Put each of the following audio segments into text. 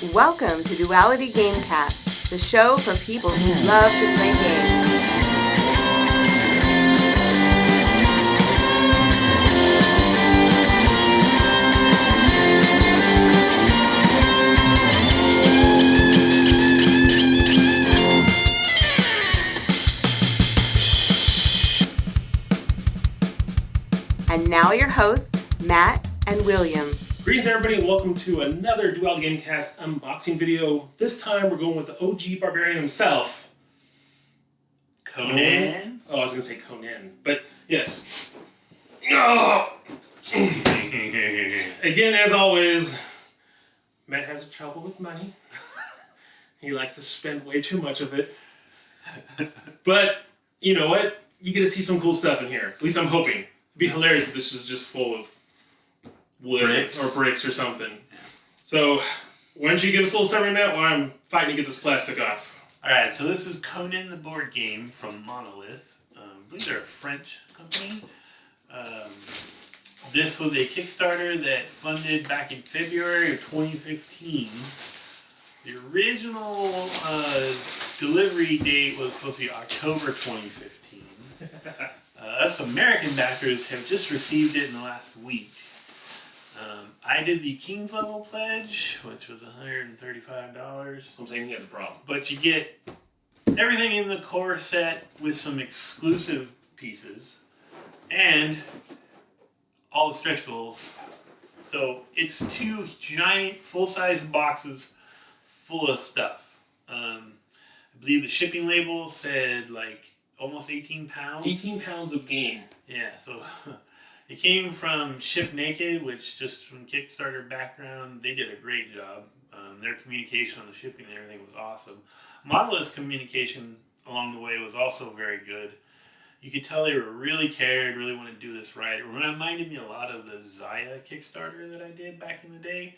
Welcome to Duality Gamecast, the show for people who love to play games. And now your hosts, Matt and William. Greetings everybody and welcome to another Duality Gamecast unboxing video. This time we're going with the OG Barbarian himself. Conan? Oh, I was going to say Conan, but yes. Oh! Again, as always, Matt has trouble with money. He likes to spend way too much of it. But, you know what? You get to see some cool stuff in here. At least I'm hoping. It'd be hilarious if this was just full of wood or bricks or something. So, why don't you give us a little summary, Matt, while I'm fighting to get this plastic off? Alright, so this is Conan the board game from Monolith. I believe they're a French company. This was a Kickstarter that funded back in February of 2015. The original delivery date was supposed to be October 2015. Us American backers have just received it in the last week. I did the King's Level pledge, which was $135. I'm saying he has a problem. But you get everything in the core set with some exclusive pieces and all the stretch goals. So it's two giant full-size boxes full of stuff. I believe the shipping label said like almost 18 pounds. 18 pounds of game. Yeah, so it came from Ship Naked, which just from Kickstarter background, they did a great job. Their communication on the shipping and everything was awesome. Monolith's communication along the way was also very good. You could tell they were really cared, really wanted to do this right. It reminded me a lot of the Zaya Kickstarter that I did back in the day,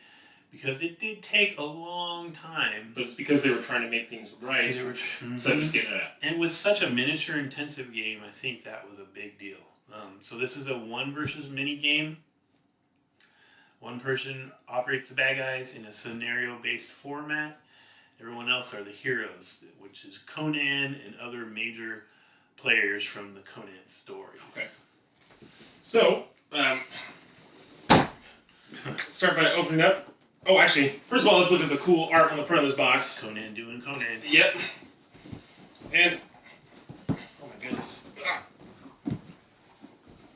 because it did take a long time. But it's because they were trying to make things right, so just getting it out. And with such a miniature-intensive game, I think that was a big deal. So this is a one versus mini game. One person operates the bad guys in a scenario-based format. Everyone else are the heroes, which is Conan and other major players from the Conan stories. Okay. So, let's start by opening up. Oh, actually, first of all, let's look at the cool art on the front of this box. Conan doing Conan. Yep. And, oh my goodness.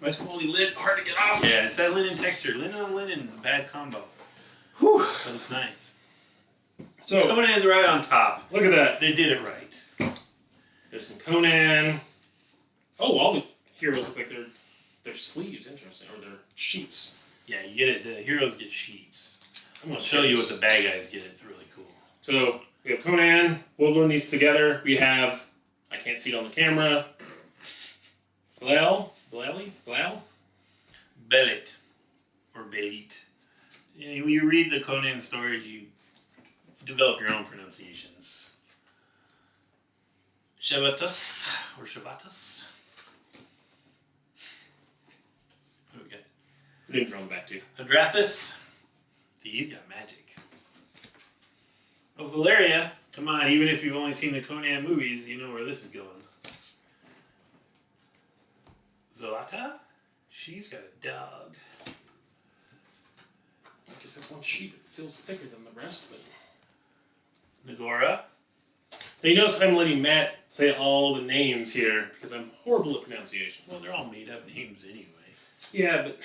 Nice quality lid, hard to get off. Yeah, it's that linen texture. Linen on linen is a bad combo. Whew. But it's nice. So, Conan's right on top. look at that. They did it right. There's some Conan. Oh, all the heroes look like their sleeves, interesting, or their sheets. Yeah, you get it. The heroes get sheets. I'm I'll gonna show you what the bad guys get. It's really cool. So, we have Conan. We'll learn these together. We have, I can't see it on the camera, Belal? Belit. Or Belit. Yeah, when you read the Conan stories, you develop your own pronunciations. Shavatus. Or Shavatus. What do we got? Names are on the back too. Hadrathis. He's got magic. Oh, Valeria. Come on, even if you've only seen the Conan movies, you know where this is going. Zolata? She's got a dog. I guess that one sheet feels thicker than the rest, but... Nagora? Now, you notice I'm letting Matt say all the names here, because I'm horrible at pronunciation. Well, they're all made up names anyway. Yeah, but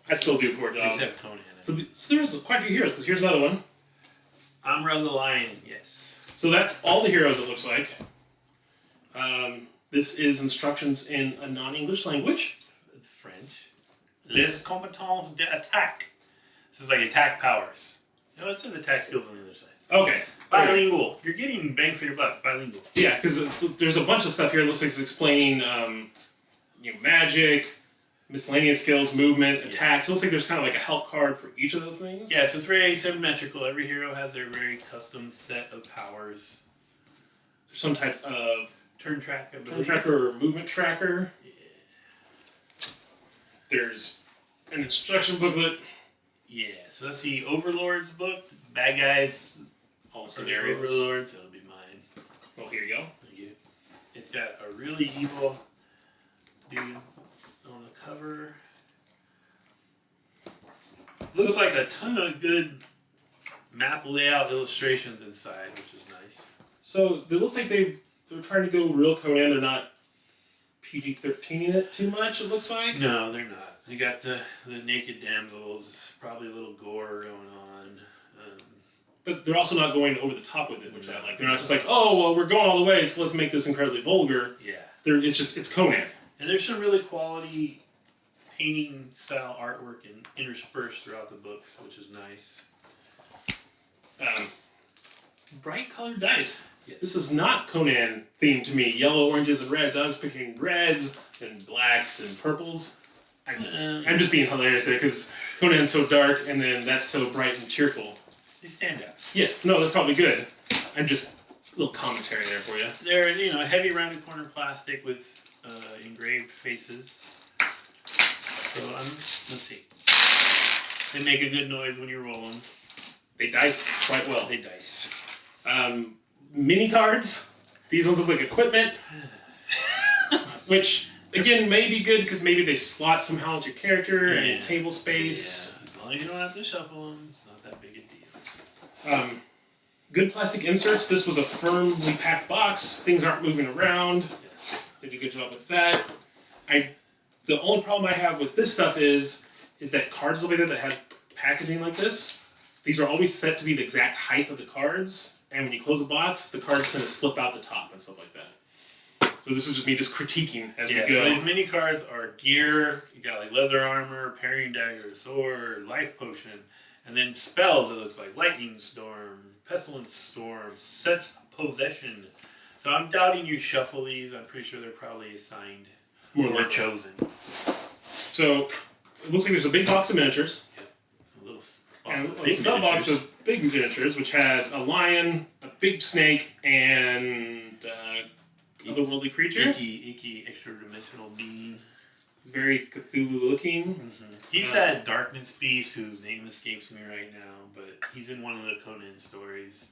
I still do a poor job. Except Conan. So there's quite a few heroes, because here's another one. Amra the Lion, yes. So that's all the heroes, it looks like. This is instructions in a non-English language. French. Les compétences d'attaque. This is like attack powers. No, it says attack skills on the other side. Okay. Bilingual. You're getting bang for your buck. Bilingual. Yeah, because there's a bunch of stuff here that looks like it's explaining magic, miscellaneous skills, movement, attacks. It looks like there's kind of like a help card for each of those things. Yeah, so it's very asymmetrical. Every hero has their very custom set of powers. There's some type of Turn tracker. or movement tracker. Yeah. There's an instruction booklet. Yeah, so that's the Overlord's book. Bad guys, All also scenarios. Overlords. That'll be mine. Well, here you go. Thank you. It's got a really evil dude on the cover. Looks like a ton of good map layout illustrations inside, which is nice. So it looks like they're trying to go real Conan. They're not PG-13ing it too much, it looks like. No, they're not. You got the naked damsels, probably a little gore going on. But they're also not going over the top with it, which I like. They're not just like, oh, well, we're going all the way, so let's make this incredibly vulgar. Yeah. It's Conan. And there's some really quality painting style artwork interspersed throughout the books, which is nice. Bright colored dice. Yes. This is not Conan themed to me. Yellow, oranges, and reds. I was picking reds and blacks and purples. I'm just being hilarious there because Conan's so dark and then that's so bright and cheerful. They stand out. Yes, no, that's probably good. I'm just a little commentary there for you. They're heavy rounded corner plastic with engraved faces. So let's see. They make a good noise when you roll them. They dice quite well. They dice. Mini cards. These ones look like equipment, which again may be good because maybe they slot somehow into your character and table space. Yeah. As long as you don't have to shuffle them, it's not that big a deal. Good plastic inserts. This was a firmly packed box. Things aren't moving around. Did a good job with that. The only problem I have with this stuff is that cards over there that have packaging like this, these are always set to be the exact height of the cards, and when you close a box, the cards tend to slip out the top and stuff like that. So this is just me critiquing as we go. So these mini cards are gear. You got like leather armor, parrying dagger, sword, life potion, and then spells. It looks like lightning storm, pestilence storm, set possession. So I'm doubting you shuffle these. I'm pretty sure they're probably assigned or chosen. So it looks like there's a big box of miniatures. A sub box of big miniatures, which has a lion, a big snake, and otherworldly creature. Icky extra-dimensional being. Very Cthulhu looking. Mm-hmm. He's that darkness beast whose name escapes me right now, but he's in one of the Conan stories.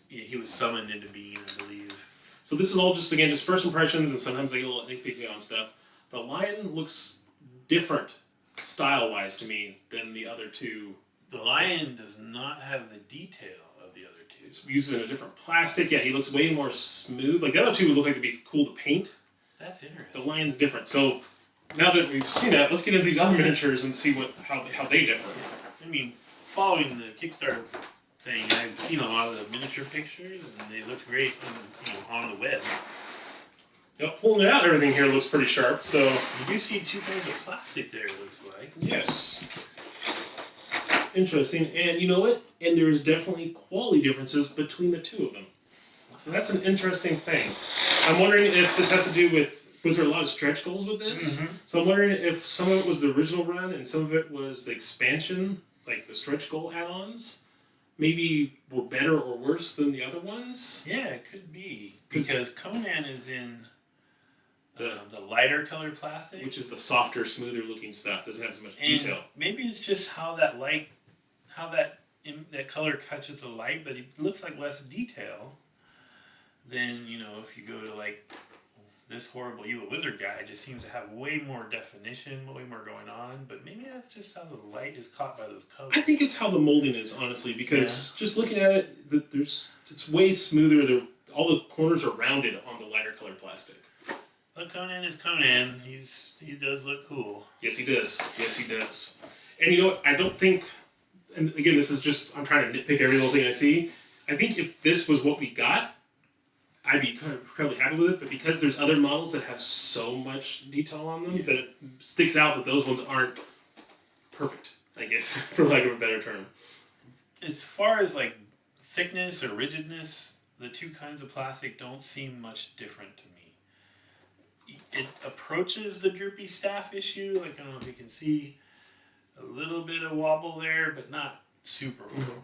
He was summoned into being, I believe. So this is all just first impressions, and sometimes I get a little nitpicky on stuff. The lion looks different style-wise to me than the other two. The lion does not have the detail of the other two. It's used in a different plastic. Yeah, he looks way more smooth. Like the other two would look like they'd be cool to paint. That's interesting. The lion's different. So now that we've seen that, let's get into these other miniatures and see how they differ. I mean, following the Kickstarter thing, I've seen a lot of the miniature pictures, and they look great on the web. Yep, pulling it out, everything here looks pretty sharp. So you do see two kinds of plastic there, it looks like. Yes. Interesting. And you know what? And there's definitely quality differences between the two of them. So that's an interesting thing. I'm wondering if this has to do with, was there a lot of stretch goals with this? Mm-hmm. So I'm wondering if some of it was the original run and some of it was the expansion, like the stretch goal add-ons, maybe were better or worse than the other ones? Yeah, it could be. Because Conan is in the lighter colored plastic. Which is the softer, smoother looking stuff. Doesn't have so much detail. Maybe it's just how that color catches the light, but it looks like less detail than, if you go to like this horrible evil wizard guy, just seems to have way more definition, way more going on. But maybe that's just how the light is caught by those colors. I think it's how the molding is, honestly, because just looking at it, it's way smoother. All the corners are rounded on the lighter colored plastic. But Conan is Conan. He does look cool. Yes, he does. Yes, he does. And you know what? I don't think, and again, this is just, I'm trying to nitpick every little thing I see. I think if this was what we got, I'd be incredibly happy with it. But because there's other models that have so much detail on them, that it sticks out that those ones aren't perfect, I guess, for lack of a better term. As far as like thickness or rigidness, the two kinds of plastic don't seem much different to me. It approaches the droopy staff issue. Like, I don't know if you can see a little bit of wobble there, but not super horrible.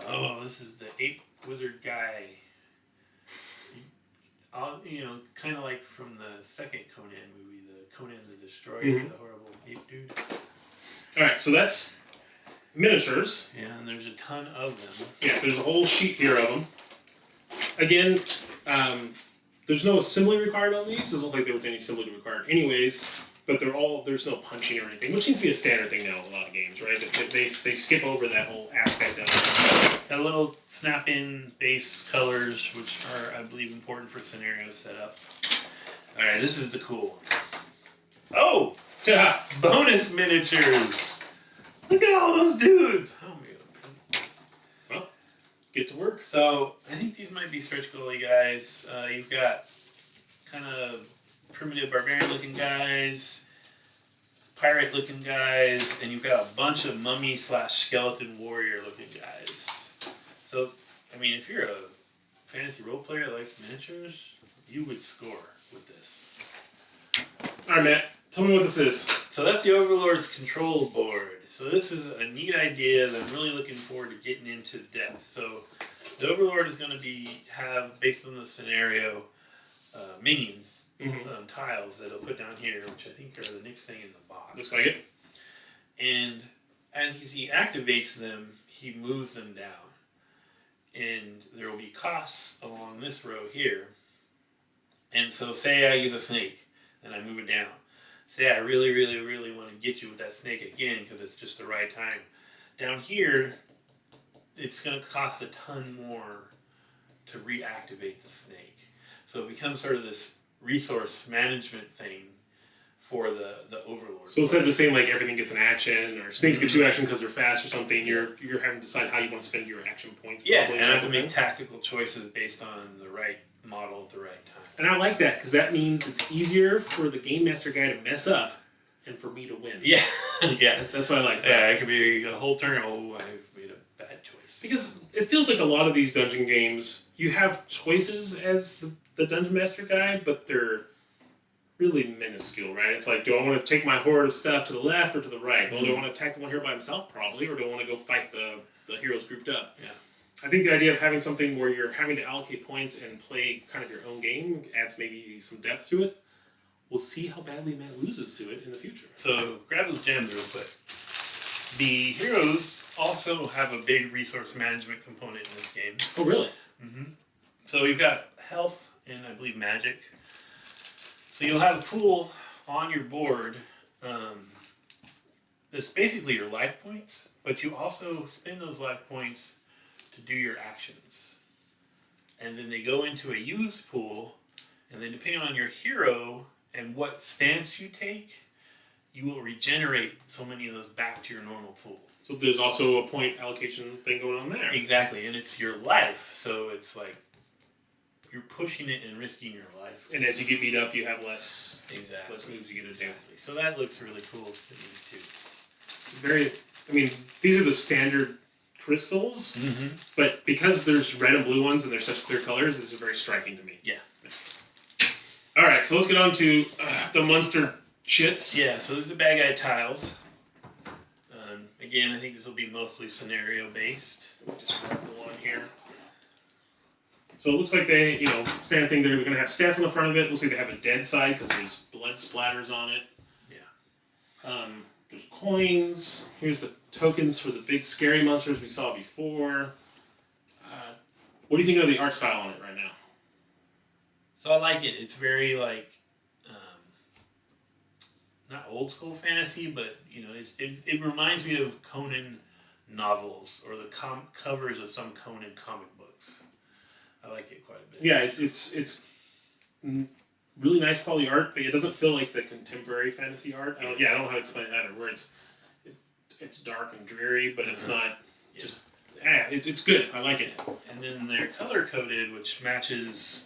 Oh, this is the ape wizard guy. Kind of like from the second Conan movie, the Conan the Destroyer, the horrible ape dude. All right, so that's miniatures. Yeah, and there's a ton of them. Yeah, there's a whole sheet here of them. Again, there's no assembly required on these. Doesn't look like there was any assembly required anyways, but there's no punching or anything, which seems to be a standard thing now in a lot of games, right? They skip over that whole aspect of it. Got a little snap-in base colors, which are, I believe, important for scenario setup. All right, this is the cool one. Oh! Yeah. Bonus miniatures! Look at all those dudes! Oh, man. Well, get to work. So, I think these might be stretch goalie guys. You've got kind of primitive barbarian-looking guys, pirate-looking guys, and you've got a bunch of mummy/skeleton warrior-looking guys. So, I mean, if you're a fantasy role player that likes miniatures, you would score with this. All right, Matt. Tell me what this is. So that's the Overlord's control board. So this is a neat idea that I'm really looking forward to getting into depth. So the Overlord is going to have, based on the scenario, minions, tiles that he'll put down here, which I think are the next thing in the box. Looks like it. And as he activates them, he moves them down. And there will be costs along this row here. And so say I use a snake and I move it down. Say I really, really, really want to get you with that snake again because it's just the right time. Down here, it's going to cost a ton more to reactivate the snake. So it becomes sort of this resource management thing for the Overlord. So instead of just saying like everything gets an action or snakes get 2 action because they're fast or something, you're having to decide how you want to spend your action points. Yeah, and I have to make tactical choices based on the right model at the right time. And I like that because that means it's easier for the game master guy to mess up and for me to win. Yeah, yeah. That's what I like. Yeah, it could be a whole turn. Oh, I've made a bad choice. Because it feels like a lot of these dungeon games, you have choices as the dungeon master guy, but they're really minuscule, right? It's like, do I want to take my horde of stuff to the left or to the right? Well, do I want to attack the one here by himself? Probably. Or do I want to go fight the heroes grouped up? Yeah. I think the idea of having something where you're having to allocate points and play kind of your own game adds maybe some depth to it. We'll see how badly Matt loses to it in the future. So grab those gems real quick. The heroes also have a big resource management component in this game. Oh, really? Mm-hmm. So you've got health and I believe magic. So you'll have a pool on your board that's basically your life points, but you also spend those life points to do your actions. And then they go into a used pool, and then depending on your hero and what stance you take, you will regenerate so many of those back to your normal pool. So there's also a point allocation thing going on there. Exactly, and it's your life, so it's like you're pushing it and risking your life. And as you get beat up, you have less Exactly. moves you get to do. So that looks really cool to me too. These are the standard crystals, but because there's red and blue ones and they're such clear colors, this is very striking to me. Yeah. All right, so let's get on to the monster chits. Yeah, so there's the bad guy tiles. Again, I think this will be mostly scenario based. Just grab the one here. So it looks like they, standard thing, they're going to have stats on the front of it. Looks like they have a dead side because there's blood splatters on it. Yeah. There's coins. Here's the tokens for the big scary monsters we saw before. What do you think of the art style on it right now? So I like it. It's very not old school fantasy, but it reminds me of Conan novels or the covers of some Conan comic books. I like it quite a bit. Yeah, it's really nice quality art, but it doesn't feel like the contemporary fantasy art. I don't know how to explain it either. Where it's dark and dreary, but it's not just. It's good. I like it. And then they're color coded, which matches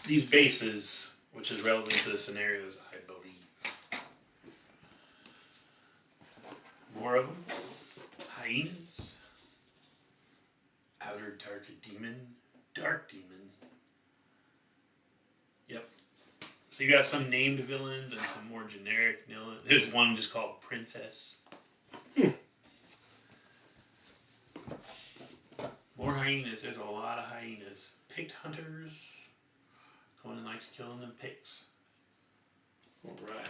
these bases, which is relevant to the scenarios, I believe. More of them. Hyenas. Outer dark demon. Dark demon. Yep. So you got some named villains and some more generic villains. There's one just called Princess. More hyenas. There's a lot of hyenas. Picked hunters. Conan likes killing them pigs. All right.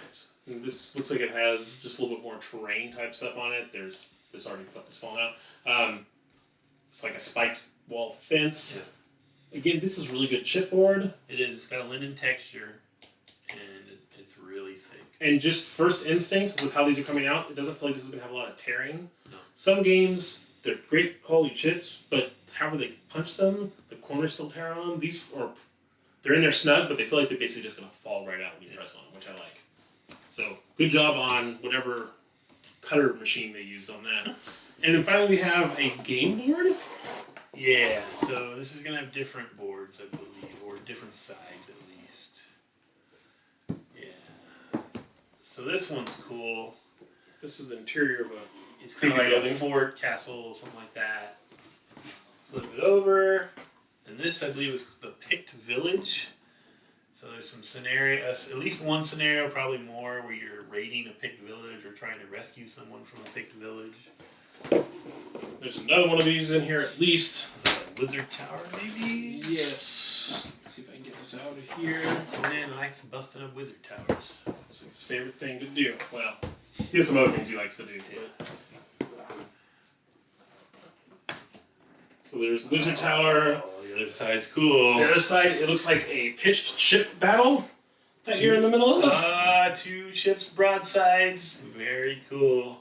And this looks like it has just a little bit more terrain type stuff on it. There's this already it's fallen out. It's like a spiked wall fence. Yeah. Again, this is really good chipboard. It is. It's got a linen texture, and it's really thick. And just first instinct with how these are coming out, it doesn't feel like this is going to have a lot of tearing. No. Some games, they're great quality chips, but however they punch them, the corners still tear on them. These are, they're in there snug, but they feel like they're basically just going to fall right out when you press on them, which I like. So good job on whatever cutter machine they used on that. And then finally we have a game board. Yeah, so this is going to have different boards, I believe, or different sides at least. Yeah. So this one's cool. This is the interior of a... It's kind of like a fort, castle, something like that. Flip it over. And this, I believe, is the picked village. So there's some scenarios, at least one scenario, probably more, where you're raiding a picked village or trying to rescue someone from a picked village. There's another one of these in here at least. A wizard tower, maybe? Yes. Let's see if I can get this out of here. Conan likes busting up wizard towers. That's his favorite thing to do. Well, he has some other things he likes to do. Yeah. So there's the wizard tower. Oh, the other side's cool. The other side, it looks like a pitched ship battle that you're in the middle of. 2 ships broadsides. Very cool.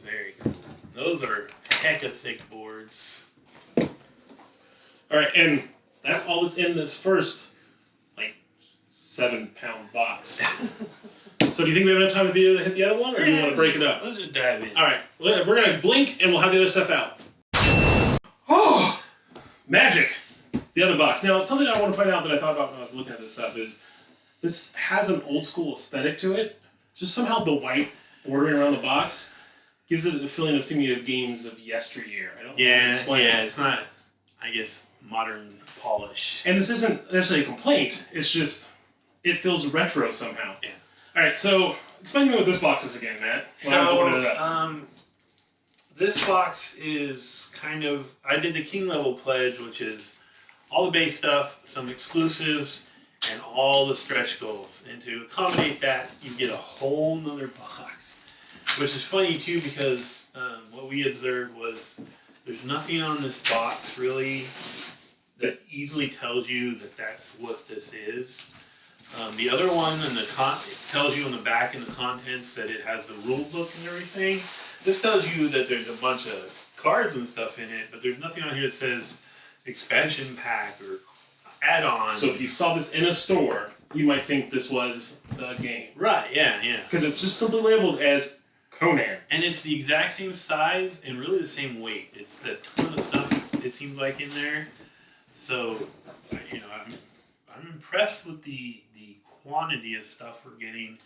Very cool. Those are hecka thick boards. Alright, and that's all that's in this first, like, 7-pound box. So do you think we have enough time in the video to hit the other one, or do you want to break it up? Let's just dive in. Alright, we're going to blink and we'll have the other stuff out. Oh! Magic! The other box. Now, something I want to point out that I thought about when I was looking at this stuff is this has an old school aesthetic to it. Just somehow the white bordering around the box gives it a feeling to me of games of yesteryear. I don't know how to explain it. It's not, I guess, modern polish. And this isn't necessarily a complaint. It's just, it feels retro somehow. Yeah. Alright, so explain to me what this box is again, Matt. This box is kind of, I did the King level pledge, which is all the base stuff, some exclusives, and all the stretch goals. And to accommodate that, you get a whole nother box. Which is funny too, because what we observed was there's nothing on this box really that easily tells you that that's what this is. The other one, and it tells you on the back in the contents that it has the rule book and everything. This tells you that there's a bunch of cards and stuff in it, but there's nothing on here that says expansion pack or add-on. So if you saw this in a store, you might think this was the game. Right, yeah. Because it's just simply labeled as Conan. And it's the exact same size and really the same weight. It's a ton of stuff, it seems like, in there. So, you know, I'm impressed with the quantity of stuff we're getting.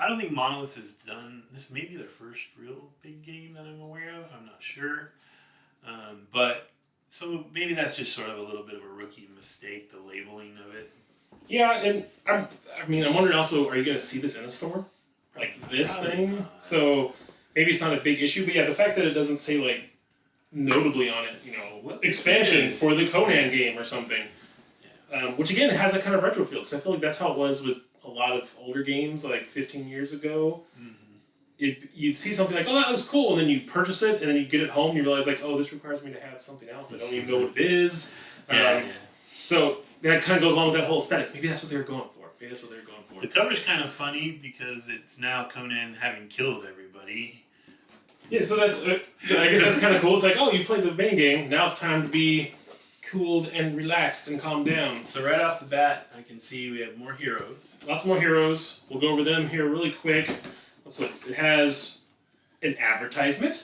I don't think Monolith has done this. May be their first real big game that I'm aware of. I'm not sure, but so maybe that's just sort of a little bit of a rookie mistake, the labeling of it. Yeah, and I'm wondering also, are you going to see this in a store, like this thing? So maybe it's not a big issue, but yeah, the fact that it doesn't say like notably on it, you know, expansion for the Conan game or something. Which again has that kind of retro feel, because I feel like that's how it was with a lot of older games, like 15 years ago. Mm-hmm. You'd see something like, oh, that looks cool, and then you purchase it, and then you get it home, and you realize like, oh, this requires me to have something else. I don't even know what it is. So that kind of goes along with that whole aesthetic. Maybe that's what they were going for. The cover's kind of funny because it's now Conan having killed everybody. Yeah, so that's I guess that's kind of cool. It's like, oh, you played the main game. Now it's time to be cooled and relaxed and calmed down. So right off the bat, I can see we have more heroes. Lots more heroes. We'll go over them here really quick. Let's look. It has an advertisement,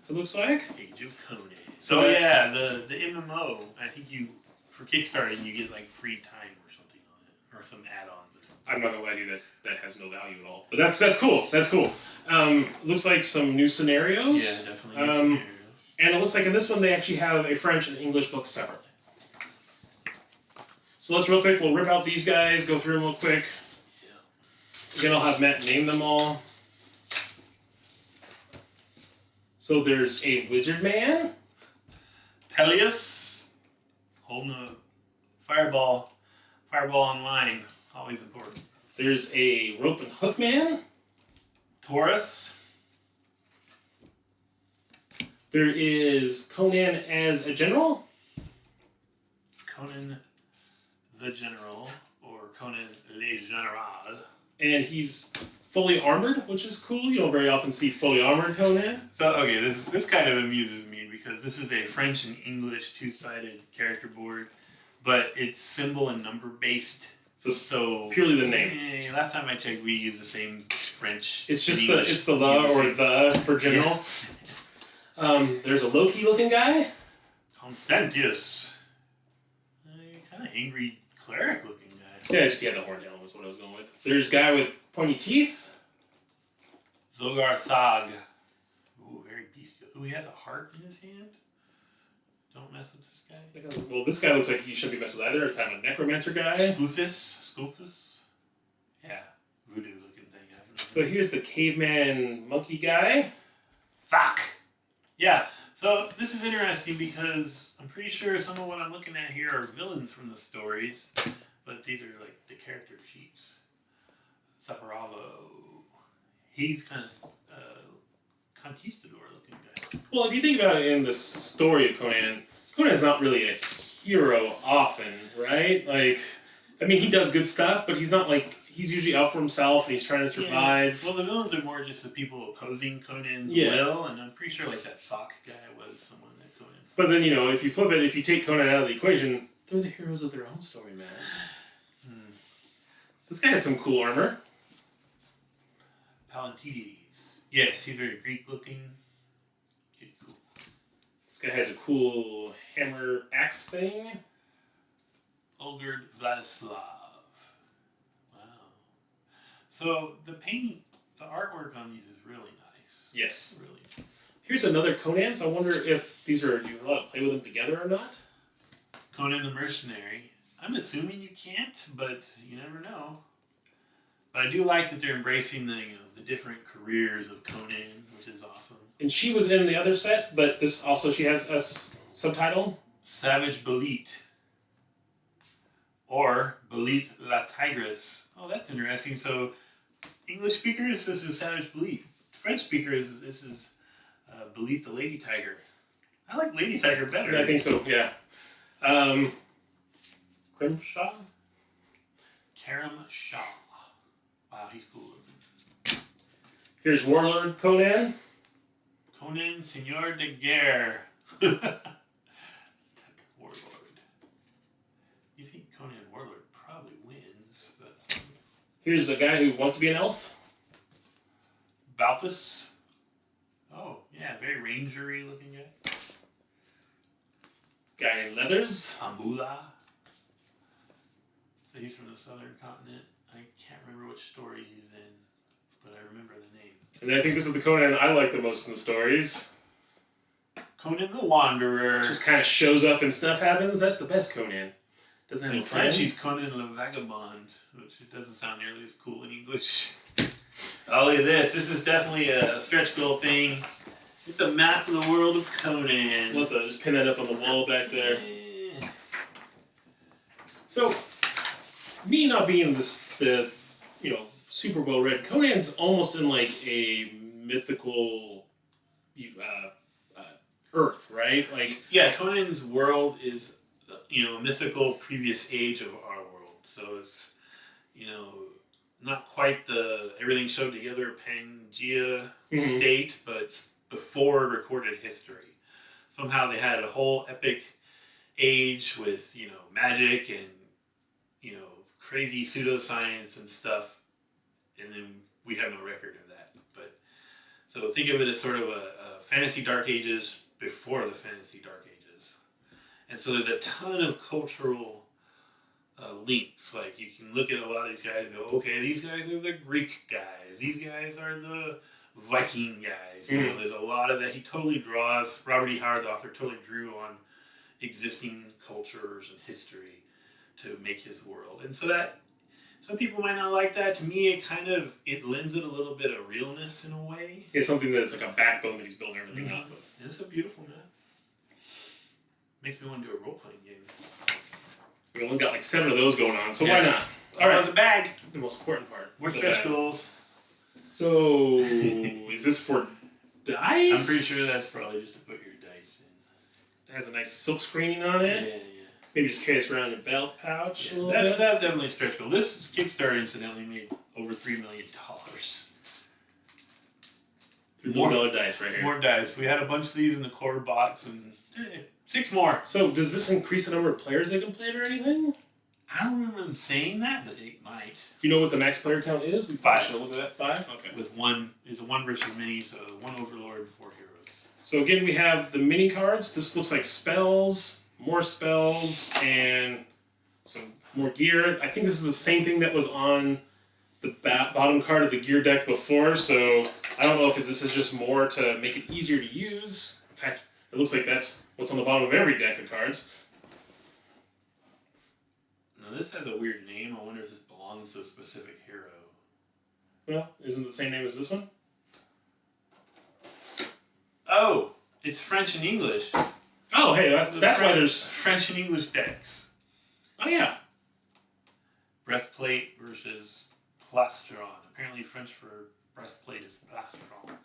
it looks like. Age of Conan. So yeah, the MMO, I think for Kickstarter, you get like free time or something on it, or some add-ons. I'm not gonna lie to you that has no value at all. But that's cool. That's cool. Looks like some new scenarios. Yeah, definitely new scenarios. And it looks like in this one they actually have a French and English book separately. So let's real quick, we'll rip out these guys, go through them real quick. Yeah. Again, I'll have Matt name them all. So there's a wizard man. Peleus, holding a fireball online, Always important. There's a rope and hook man. Taurus. There is Conan as a general. Conan the General, or Conan le General. And he's fully armored, which is cool. You don't very often see fully armored Conan. So, okay, this kind of amuses me because this is a French and English two-sided character board, but it's symbol and number based. So purely the name. Last time I checked, we use the same French. It's just the or the for general. Yeah. There's a Loki looking guy. Constantius. Kind of angry cleric looking guy. Yeah, just the horned helmet is what I was going with. There's a guy with pointy teeth. Zogar Sag. Ooh, very bestial. Ooh, he has a heart in his hand. Don't mess with this guy. Well, this guy looks like he shouldn't be messed with either. Kind of a necromancer guy. Scuthus? Yeah, voodoo looking thing. So here's the caveman monkey guy. Fuck! Yeah, so this is interesting because I'm pretty sure some of what I'm looking at here are villains from the stories, but these are like the character sheets. Saparavo. He's kind of conquistador looking guy. Well, if you think about it in the story of Conan, Conan's not really a hero often, right? Like, I mean, he does good stuff, but he's not like, he's usually out for himself and he's trying to survive. Yeah. Well, the villains are more just the people opposing Conan's will, and I'm pretty sure like that Fok guy was someone that Conan... But then, you know, if you flip it, if you take Conan out of the equation, they're the heroes of their own story, man. This guy has some cool armor. Palantides. Yes, he's very Greek looking. Okay, cool. This guy has a cool hammer axe thing. Olgerd Vladislav. Wow. So the painting, the artwork on these is really nice. Yes. Really. Here's another Conan, so I wonder if these are, you're allowed to play with them together or not? Conan the Mercenary. I'm assuming you can't, but you never know. But I do like that they're embracing the the different careers of Conan, which is awesome. And she was in the other set, but this also, she has a subtitle. Savage Belit. Or Belit la Tigress. Oh, that's interesting. So, English speakers, this is Savage Belit. French speakers, this is Belit the Lady Tiger. I like Lady Tiger better. Yeah, I think so, yeah. Grimshaw? Karam Shah. Wow, he's cool. Here's Warlord Conan. Conan Seigneur de Guerre. Warlord. You think Conan Warlord probably wins, but... Here's a guy who wants to be an elf. Balthus. Oh, yeah, very rangery looking guy. Guy in leathers. Ambula. So he's from the southern continent. I can't remember which story he's in, but I remember the name. And I think this is the Conan I like the most in the stories. Conan the Wanderer. Just kind of shows up and stuff happens. That's the best Conan. Doesn't have In a French, friend. he's Conan le Vagabond, which doesn't sound nearly as cool in English. Oh, look at this. This is definitely a stretch goal thing. It's a map of the world of Conan. We'll have to just pin that up on the wall back there. So, me not being the super well read, Conan's almost in like a mythical Earth, right? Like, yeah, Conan's world is a mythical previous age of our world. So it's not quite the everything showed together Pangea state, but it's before recorded history. Somehow they had a whole epic age with magic and crazy pseudoscience and stuff, and then we have no record of that. But so think of it as sort of a fantasy dark ages before the fantasy dark ages, and so there's a ton of cultural links. Like you can look at a lot of these guys and go, okay, these guys are the Greek guys, these guys are the Viking guys. There's a lot of that. He totally draws. Robert E. Howard, the author, totally drew on existing cultures and history to make his world. And so that some people might not like that. To me, it lends it a little bit of realness in a way. it's something that's like a backbone that he's building everything off of. And it's a beautiful map. Makes me want to do a role-playing game. We only got like 7 of those going on, so why not? All right. It's a bag. The most important part. More The stretch bag. goals. So, is this for dice? I'm pretty sure that's probably just to put your dice in. It has a nice silk screening on it. Yeah. Maybe just carry this around in your belt pouch a little bit. That's definitely a stretch goal. This Kickstarter incidentally made over $3 million. $3 dice right here. More dice. We had a bunch of these in the core box and 6 more. So, does this increase the number of players that can play it or anything? I don't remember them saying that, but it might. Do you know what the max player count is? We 5. should look at that. 5? Okay. With one, it's a 1 versus mini, so 1 Overlord, 4 heroes. So again, we have the mini cards. This looks like spells, and some more gear. I think this is the same thing that was on the bottom card of the gear deck before, so I don't know if this is just more to make it easier to use. In fact, it looks like that's what's on the bottom of every deck of cards. Now this has a weird name. I wonder if this belongs to a specific hero. Well, isn't it the same name as this one? Oh, it's French and English. Oh, hey, that's why there's... French and English decks. Oh, yeah. Breastplate versus plastron. Apparently French for breastplate is plastron.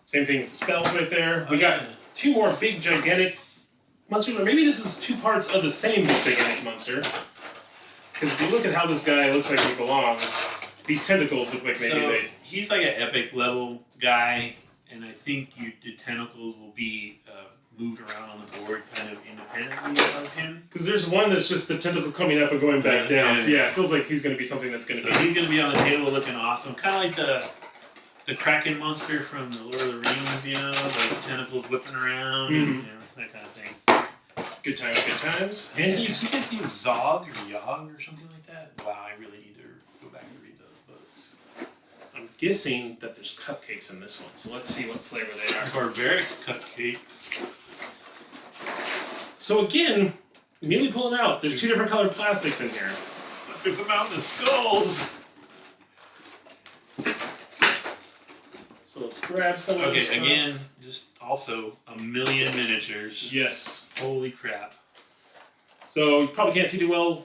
Same thing with the spells right there. We got 2 more big, gigantic monsters, or maybe this is 2 parts of the same big, gigantic monster. Because if you look at how this guy looks like he belongs, these tentacles look like maybe he's like an epic level guy, and I think the tentacles will be moved around on the board kind of independently of him. Because there's one that's just the tentacle coming up and going back down. So yeah, it feels like he's going to be something that's going to be... He's going to be on the table looking awesome. Kind of like the Kraken monster from the Lord of the Rings, you know, the tentacles whipping around, and, you know, that kind of thing. Good times, good times. And he's... You guys name Zog or Yog or something like that? Wow, I really need to go back and read those books. I'm guessing that there's cupcakes in this one, so let's see what flavor they are. Barbaric cupcakes. So again, immediately pulling out, there's 2 different colored plastics in here. There's a mountain of skulls. So let's grab some of this stuff. Again, just also a million miniatures. Yes. Holy crap. So you probably can't see too well.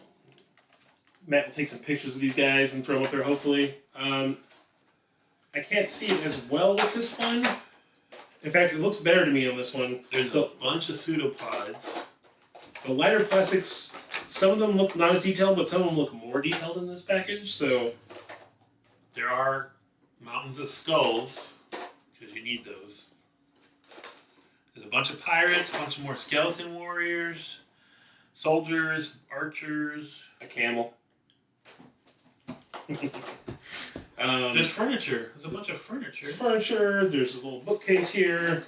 Matt will take some pictures of these guys and throw them up there, hopefully. I can't see it as well with this one. In fact, it looks better to me on this one. There's a bunch of pseudopods. The lighter plastics, some of them look not as detailed, but some of them look more detailed in this package, so... There are mountains of skulls, because you need those. There's a bunch of pirates, a bunch of more skeleton warriors, soldiers, archers. A camel. There's furniture. There's a bunch of furniture. There's furniture, there's a little bookcase here.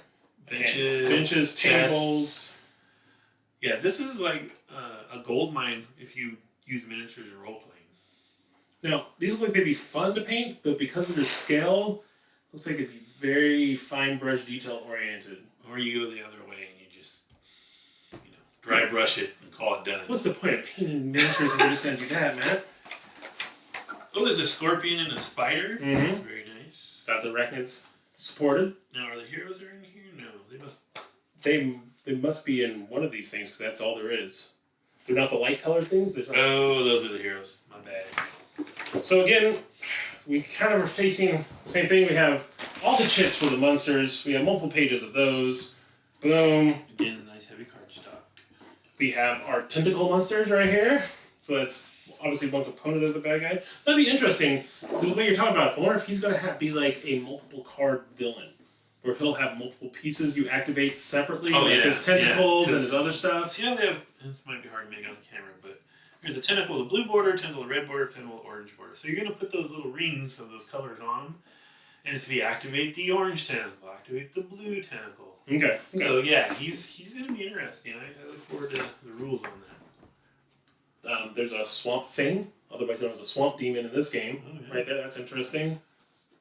Benches, tables. Yeah, this is like a gold mine if you use miniatures or role playing. Now, these look like they'd be fun to paint, but because of their scale, looks like it'd be very fine brush detail oriented. Or you go the other way and you just, dry brush it and call it done. What's the point of painting miniatures if you're just going to do that, Matt? Oh, there's a scorpion and a spider. Mm-hmm. Very nice. Got the arachnids supported. Now, are the heroes in here? No, they must. They must be in one of these things because that's all there is. They're not the light colored things. Oh, those are the heroes. My bad. So again, we kind of are facing the same thing. We have all the chips for the monsters. We have multiple pages of those. Boom. Again, a nice heavy card stock. We have our tentacle monsters right here. So that's obviously one component of the bad guy. So that'd be interesting. The way you're talking about, I wonder if he's going to be like a multiple card villain. Where he'll have multiple pieces you activate separately, his tentacles and his other stuff. See how they have, this might be hard to make on the camera, but there's a tentacle with a blue border, tentacle with a red border, tentacle with orange border. So you're going to put those little rings of those colors on them, and it's to be activate the orange tentacle, activate the blue tentacle. Okay. So yeah, he's going to be interesting. I look forward to the rules on that. There's a swamp thing, otherwise known as a swamp demon in this game. Oh, yeah. Right there, that's interesting.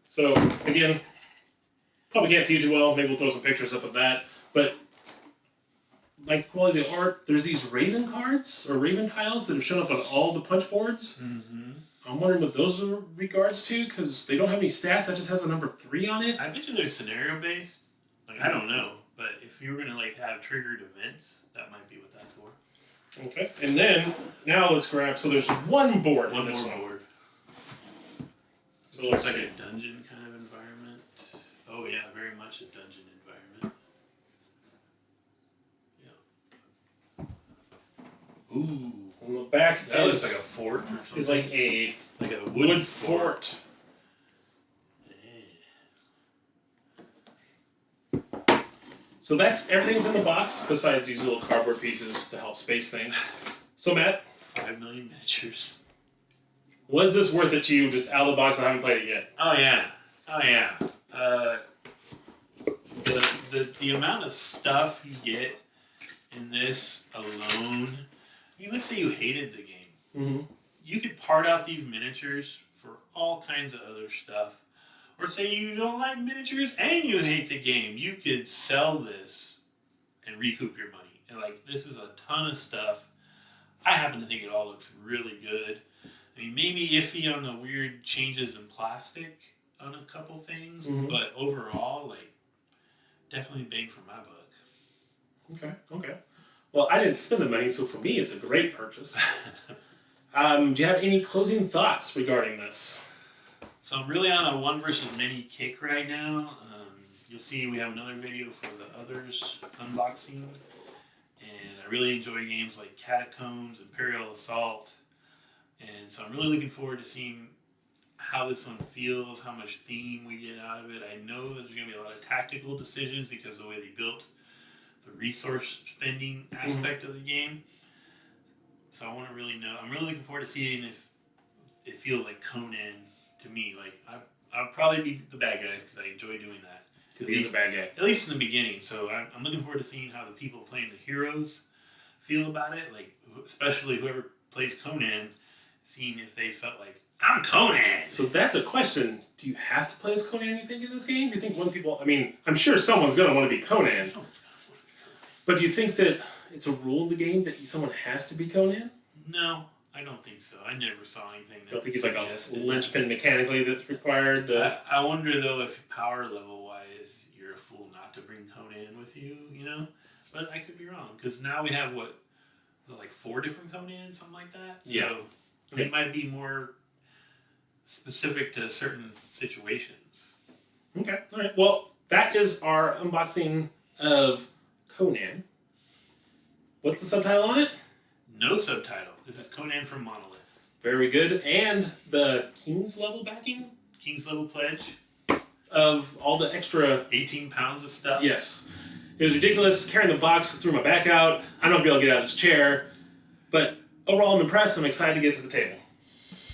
So, again, probably can't see it too well. Maybe we'll throw some pictures up of that. But, like the quality of the art, there's these Raven cards, or Raven tiles, that have shown up on all the punch boards. Mm-hmm. I'm wondering what those are regards to, because they don't have any stats. That just has a number 3 on it. I bet you they're scenario-based. Like, I don't know. But if you were going to, have triggered events, that might be what that's for. Okay, and then now let's grab. So there's one board. One on this more one. board. So It let's looks like see. a dungeon kind of environment. Oh yeah, very much a dungeon environment. Yeah. Ooh, On the back, that looks like a fort or something. It's like a wood fort. So that's everything's in the box besides these little cardboard pieces to help space things. So Matt, 5 million miniatures. was this worth it to you just out of the box? I haven't played it yet. Oh yeah, oh yeah. The amount of stuff you get in this alone. I mean, let's say you hated the game. Mm-hmm. You could part out these miniatures for all kinds of other stuff. Or say you don't like miniatures and you hate the game. You could sell this and recoup your money. And like, this is a ton of stuff. I happen to think it all looks really good. I mean, maybe iffy on the weird changes in plastic on a couple things, but overall, like, definitely bang for my buck. Okay. Well, I didn't spend the money, so for me, it's a great purchase. Do you have any closing thoughts regarding this? So I'm really on a one versus many kick right now. You'll see we have another video for the others unboxing. And I really enjoy games like Catacombs, Imperial Assault. And so I'm really looking forward to seeing how this one feels, how much theme we get out of it. I know there's going to be a lot of tactical decisions because of the way they built the resource spending aspect of the game. So I want to really know. I'm really looking forward to seeing if it feels like Conan to me. Like I'll probably be the bad guy because I enjoy doing that. Because he's a bad guy. At least in the beginning. So I'm looking forward to seeing how the people playing the heroes feel about it. Like especially whoever plays Conan, seeing if they felt like I'm Conan. So that's a question. Do you have to play as Conan, you think, in this game? Do you think one people... I mean, I'm sure someone's going to want to be Conan. But do you think that it's a rule in the game that someone has to be Conan? No, I don't think so. I never saw anything that I don't think he's like suggested a linchpin mechanically that's required. I wonder, though, if power level-wise, you're a fool not to bring Conan with you, you know? But I could be wrong, because now we have, like 4 different Conans, something like that? So yeah. It might be more specific to certain situations. Okay, all right. Well, that is our unboxing of Conan. What's the subtitle on it? No subtitle. This is Conan from Monolith. Very good. And the King's level backing? King's level pledge. Of all the extra... 18 pounds of stuff. Yes. It was ridiculous. Carrying the box, threw my back out. I'm not going to be able to get out of this chair. But overall, I'm impressed. I'm excited to get to the table.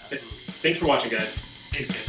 Absolutely. Thanks for watching, guys. Thanks, guys.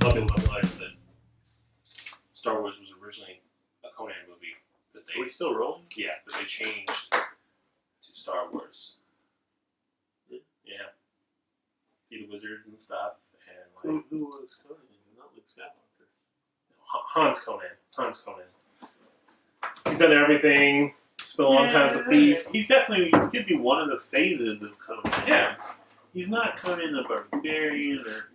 A lot of people don't realize that Star Wars was originally a Conan movie that Are we still rolling? that they changed to Star Wars. Yeah. See the wizards and stuff, and like Who was Conan? Not Luke Skywalker. Hans Conan. He's done everything. Spent a long time as a thief. He's definitely, he could be one of the phases of Conan. Yeah. He's not Conan the Barbarian or